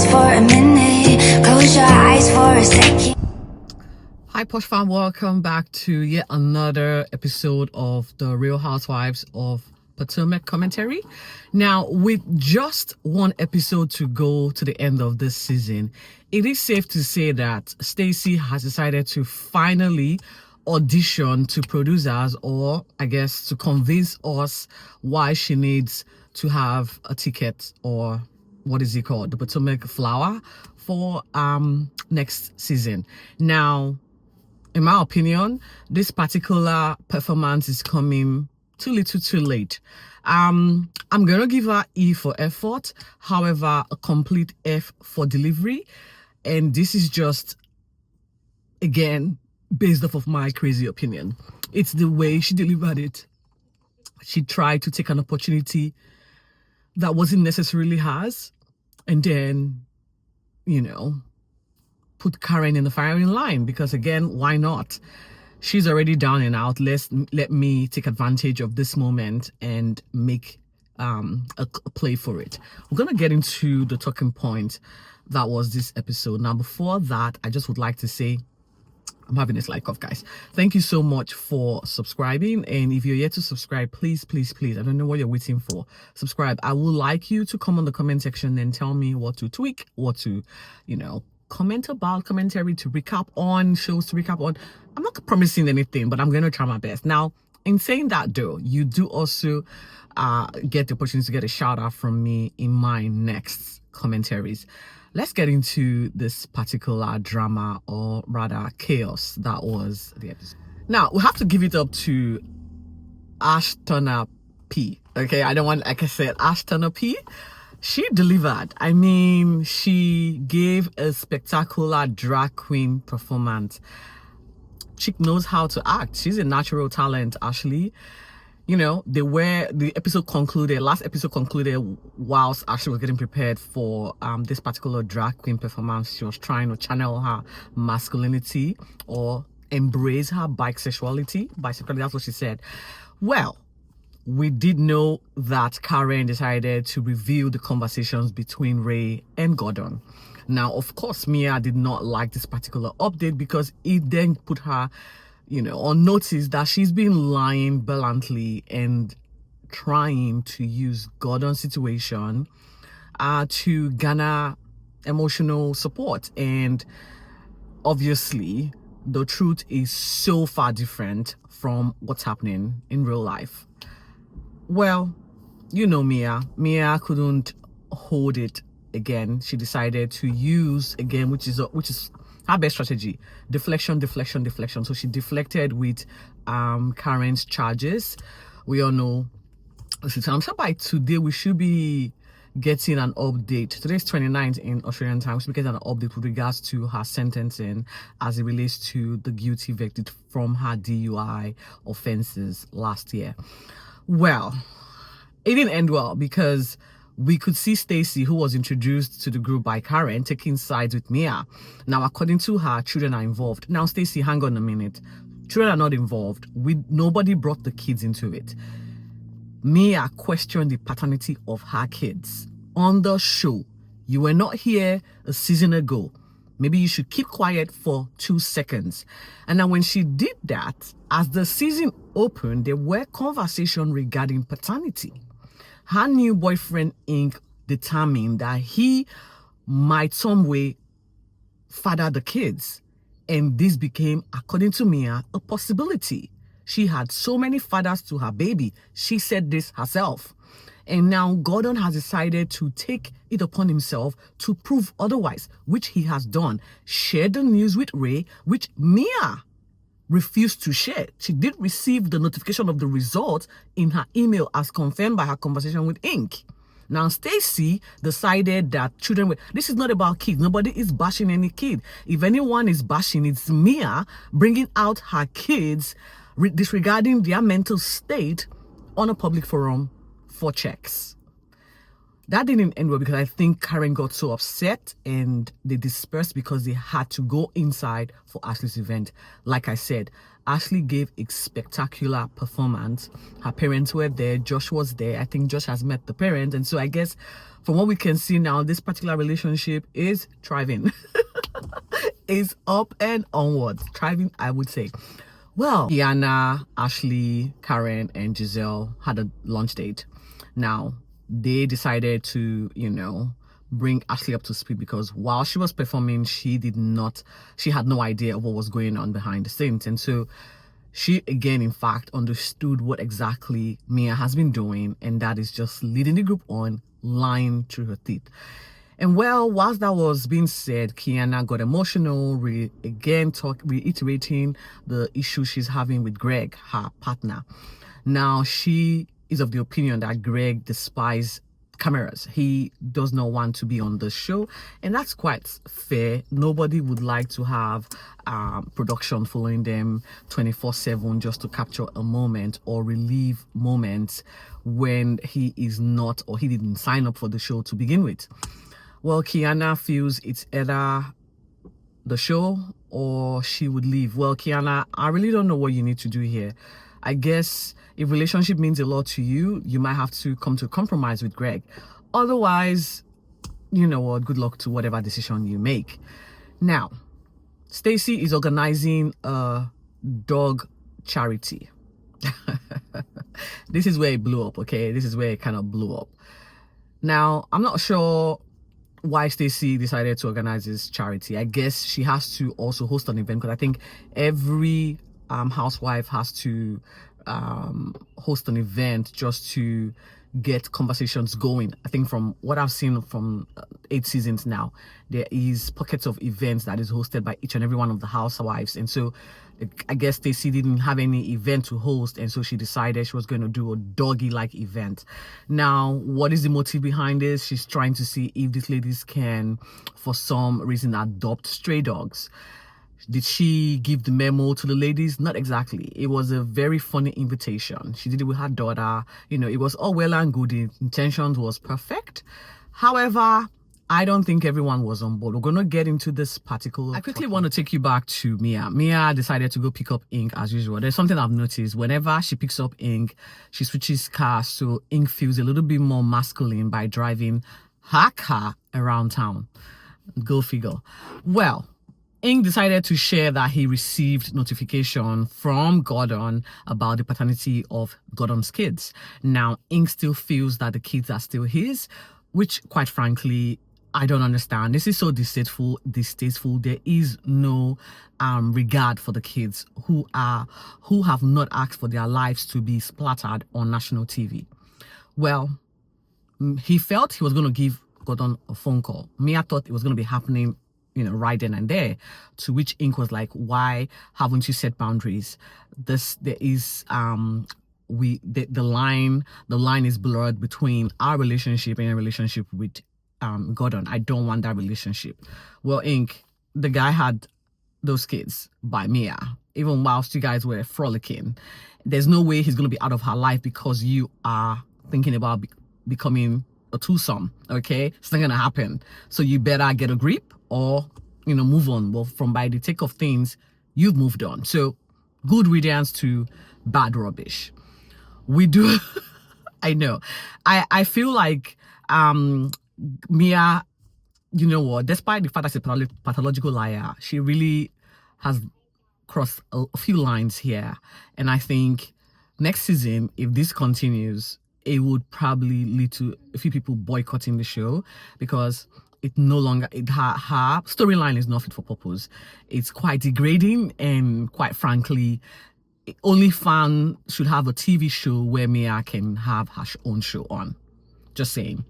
just for a minute. Close your eyes for a second. Hi Posh fam, welcome back to yet another episode of the Real Housewives of Potomac commentary. Now, with just one episode to go to the end of this season, it is safe to say that Stacey has decided to finally audition to producers, or I guess to convince us why she needs to have a ticket, or what is it called, the Potomac flower, for next season. Now, in my opinion, this particular performance is coming too little too late. I'm gonna give her E for effort, however a complete F for delivery, and this is just, again, based off of my crazy opinion. It's the way she delivered it. She tried to take an opportunity that wasn't necessarily hers, and then, you know, put Karen in the firing line, because again, why not? She's already down and out. Let me take advantage of this moment and make a play for it. We're gonna get into the talking point that was this episode. Now, before that, I just would like to say, I'm having a slight cough, guys. Thank you so much for subscribing. And if you're yet to subscribe, please, I don't know what you're waiting for. Subscribe. I would like you to come on the comment section and tell me what to tweak, what to, you know, comment about, commentary to recap on, shows to recap on. I'm not promising anything, but I'm going to try my best. Now, in saying that though, you do also get the opportunity to get a shout out from me in my next commentaries. Let's get into this particular drama, or rather chaos, that was the episode. Now, we have to give it up to ASHUTOSH P. Okay, I don't want, like I said, ASHUTOSH P. She delivered. I mean, she gave a spectacular drag queen performance. Chick knows how to act. She's a natural talent, Ashley. You know, the episode concluded, last episode concluded whilst Ashley was getting prepared for this particular drag queen performance. She was trying to channel her masculinity or embrace her bisexuality. Bisexuality, that's what she said. Well, we did know that Karen decided to reveal the conversations between Ray and Gordon. Now, of course, Mia did not like this particular update because it then put her, you know, on notice that she's been lying bluntly and trying to use Gordon's situation to garner emotional support. And obviously, the truth is so far different from what's happening in real life. Well, you know, Mia couldn't hold it again. She decided to use again, which is her best strategy, deflection. So she deflected with Karen's charges. We all know. So I'm sure by today we should be getting an update. Today's 29th in Australian time. We should be getting an update with regards to her sentencing as it relates to the guilty verdict from her DUI offenses last year. Well, it didn't end well, because we could see Stacey, who was introduced to the group by Karen, taking sides with Mia. Now, according to her, children are involved. Now, Stacey, hang on a minute. Children are not involved. Nobody brought the kids into it. Mia questioned the paternity of her kids on the show. You were not here a season ago. Maybe you should keep quiet for 2 seconds. And now when she did that, as the season opened, there were conversations regarding paternity. Her new boyfriend, Ink, determined that he might some way father the kids. And this became, according to Mia, a possibility. She had so many fathers to her baby. She said this herself. And now Gordon has decided to take it upon himself to prove otherwise, which he has done. Shared the news with Ray, which Mia refused to share. She did receive the notification of the result in her email as confirmed by her conversation with Ink. Now, Stacey decided that children were... This is not about kids. Nobody is bashing any kid. If anyone is bashing, it's Mia bringing out her kids, disregarding their mental state on a public forum for checks. That didn't end well, because I think Karen got so upset and they dispersed because they had to go inside for Ashley's event. Like I said, Ashley gave a spectacular performance. Her parents were there. Josh was there. I think Josh has met the parents. And so I guess from what we can see now, this particular relationship is thriving. Is up and onwards. Thriving, I would say. Well, Keiarna, Ashley, Karen, and Giselle had a lunch date. Now, they decided to, bring Ashley up to speed because while she was performing, she had no idea of what was going on behind the scenes. And so she again, in fact, understood what exactly Mia has been doing, and that is just leading the group on, lying through her teeth. And well, whilst that was being said, Keiarna got emotional, reiterating the issue she's having with Greg, her partner. Now, she is of the opinion that Greg despises cameras. He does not want to be on the show, and that's quite fair. Nobody would like to have production following them 24/7 just to capture a moment or relieve moments when he is not, or he didn't sign up for the show to begin with. Well, Keiarna feels it's either the show or she would leave. Well, Keiarna, I really don't know what you need to do here. I guess if relationship means a lot to you, you might have to come to a compromise with Greg. Otherwise, you know what, good luck to whatever decision you make. Now, Stacey is organizing a dog charity. This is where it blew up, okay? This is where it kind of blew up. Now, I'm not sure why Stacey decided to organize this charity. I guess she has to also host an event, because I think every housewife has to host an event just to get conversations going. I think from what I've seen from 8 seasons now, there is pockets of events that is hosted by each and every one of the housewives. And so I guess Stacey didn't have any event to host, and so she decided she was going to do a doggy-like event. Now, what is the motive behind this? She's trying to see if these ladies can, for some reason, adopt stray dogs. Did she give the memo to the ladies? Not exactly. It was a very funny invitation. She did it with her daughter. It was all well and good. The intentions was perfect. However, I don't think everyone was on board. We're going to get into this particular... I quickly want to take you back to Mia. Mia decided to go pick up ink as usual. There's something I've noticed. Whenever she picks up ink, she switches cars, so ink feels a little bit more masculine by driving her car around town. Go figure. Well, Ink decided to share that he received notification from Gordon about the paternity of Gordon's kids. Now, Ink still feels that the kids are still his, which, quite frankly, I don't understand. This is so distasteful. There is no regard for the kids who have not asked for their lives to be splattered on national TV. Well, he felt he was going to give Gordon a phone call. Mia thought it was going to be happening right then and there, to which Ink was like, why haven't you set boundaries? There is the line is blurred between our relationship and a relationship with Gordon. I don't want that relationship. Well, Ink, the guy had those kids by Mia, even whilst you guys were frolicking. There's no way he's going to be out of her life because you are thinking about becoming a twosome, okay? It's not going to happen. So you better get a grip or, move on. Well, from by the take of things, you've moved on. So good riddance to bad rubbish. We do, I know. I feel like Mia, despite the fact that she's a pathological liar, she really has crossed a few lines here. And I think next season, if this continues, it would probably lead to a few people boycotting the show, because it no longer, her storyline is not fit for purpose. It's quite degrading, and quite frankly, only fan should have a TV show where Mia can have her own show on. Just saying.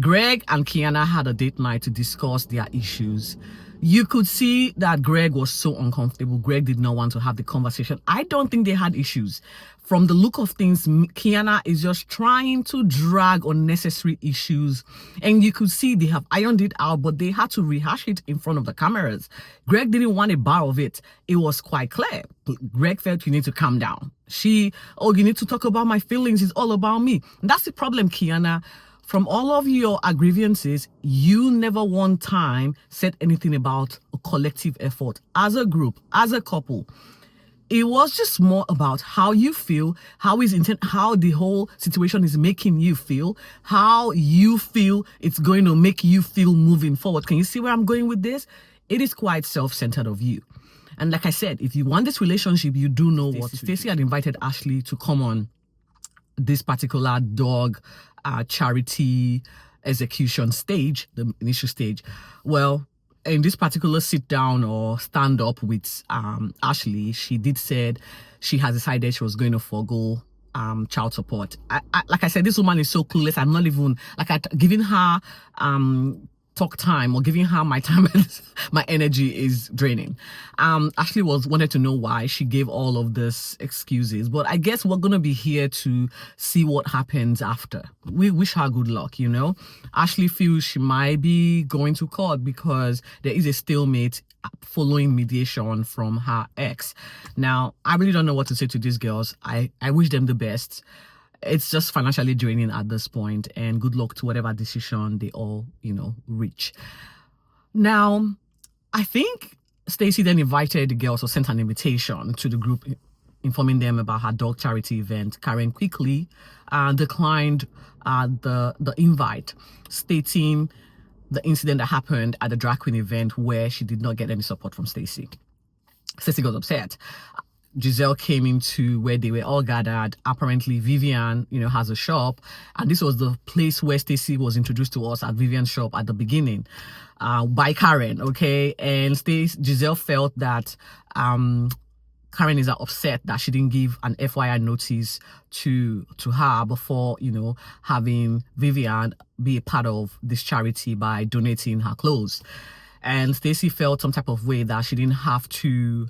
Greg and Keiarna had a date night to discuss their issues. You could see that Greg was so uncomfortable. Greg did not want to have the conversation. I don't think they had issues. From the look of things, Keiarna is just trying to drag unnecessary issues. And you could see they have ironed it out, but they had to rehash it in front of the cameras. Greg didn't want a bar of it. It was quite clear. Greg felt, you need to calm down. You need to talk about my feelings. It's all about me. And that's the problem, Keiarna. From all of your grievances, you never one time said anything about a collective effort as a group, as a couple. it was just more about how you feel, how the whole situation is making you feel, how you feel it's going to make you feel moving forward. Can you see where I'm going with this? It is quite self-centered of you. And like I said, if you want this relationship, you do know what Stacey had invited Ashley to come on this particular dog charity execution stage, the initial stage. Well, in this particular sit down or stand up with Ashley, she did said she has decided she was going to forgo child support. Like I said, this woman is so clueless. I'm not even giving her talk time or giving her my time. My energy is draining. Ashley wanted to know why she gave all of this excuses, but I guess we're gonna be here to see what happens after. We wish her good luck. You know, Ashley feels she might be going to court because there is a stalemate following mediation from her ex. Now, I really don't know what to say to these girls. I wish them the best. It's just financially draining at this point, and good luck to whatever decision they all, reach. Now, I think Stacey then invited the girls or sent an invitation to the group, informing them about her dog charity event. Karen quickly declined the invite, stating the incident that happened at the drag queen event where she did not get any support from Stacey. Stacey got upset. Giselle came into where they were all gathered. Apparently, Vivian, has a shop. And this was the place where Stacey was introduced to us at Vivian's shop at the beginning by Karen, okay? And Giselle felt that Karen is upset that she didn't give an FYI notice to her before, having Vivian be a part of this charity by donating her clothes. And Stacey felt some type of way that she didn't have to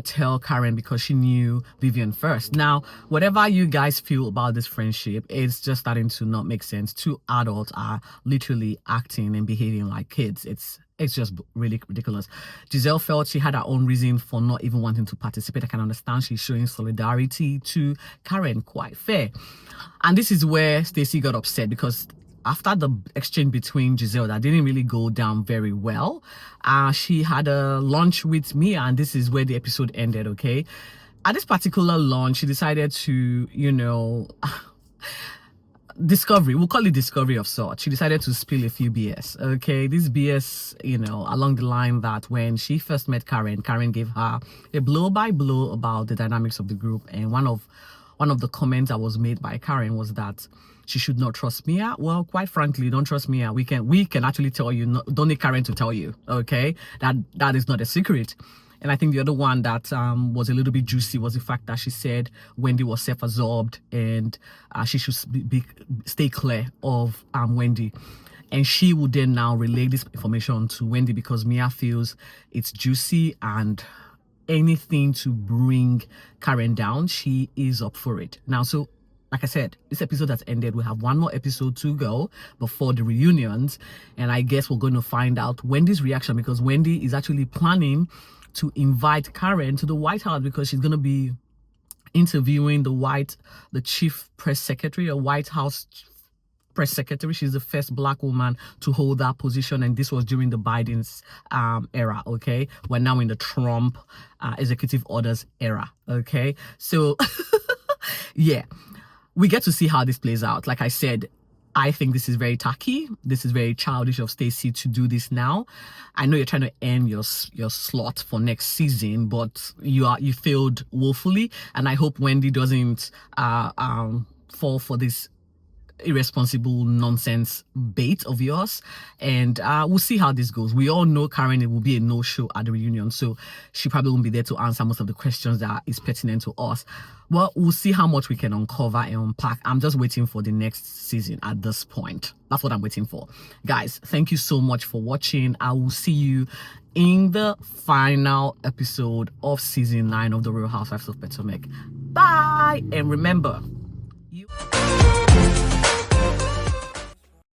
tell Karen because she knew Vivian first. Now, whatever you guys feel about this friendship, it's just starting to not make sense. Two adults are literally acting and behaving like kids. It's just really ridiculous. Giselle felt she had her own reason for not even wanting to participate. I can understand she's showing solidarity to Karen, quite fair. And this is where Stacey got upset because after the exchange between Giselle that didn't really go down very well, she had a lunch with Mia, and this is where the episode ended, okay? At this particular lunch, she decided to, discovery, we'll call it discovery of sorts. She decided to spill a few BS, okay? This BS, along the line that when she first met Karen gave her a blow-by-blow about the dynamics of the group, and one of the comments that was made by Karen was that she should not trust Mia. Well, quite frankly, don't trust Mia. We can actually tell you, don't need Karen to tell you, okay? That is not a secret. And I think the other one that was a little bit juicy was the fact that she said Wendy was self-absorbed and she should stay clear of Wendy. And she would then now relay this information to Wendy because Mia feels it's juicy and anything to bring Karen down, she is up for it. Now, so like I said, this episode has ended. We have one more episode to go before the reunions. And I guess we're going to find out Wendy's reaction because Wendy is actually planning to invite Karen to the White House because she's going to be interviewing the chief press secretary or White House press secretary. She's the first Black woman to hold that position, and this was during the Biden's era, okay? We're now in the Trump executive orders era, okay? So, yeah, we get to see how this plays out. Like I said, I think this is very tacky. This is very childish of Stacey to do this now. I know you're trying to earn your slot for next season, but you failed woefully, and I hope Wendy doesn't fall for this irresponsible nonsense bait of yours, and we'll see how this goes. We all know Karen, it will be a no-show at the reunion, so she probably won't be there to answer most of the questions that is pertinent to us. Well, we'll see how much we can uncover and unpack. I'm just waiting for the next season at this point. That's what I'm waiting for. Guys, thank you so much for watching. I will see you in the final episode of season 9 of The Real Housewives of Potomac. Bye, and remember, you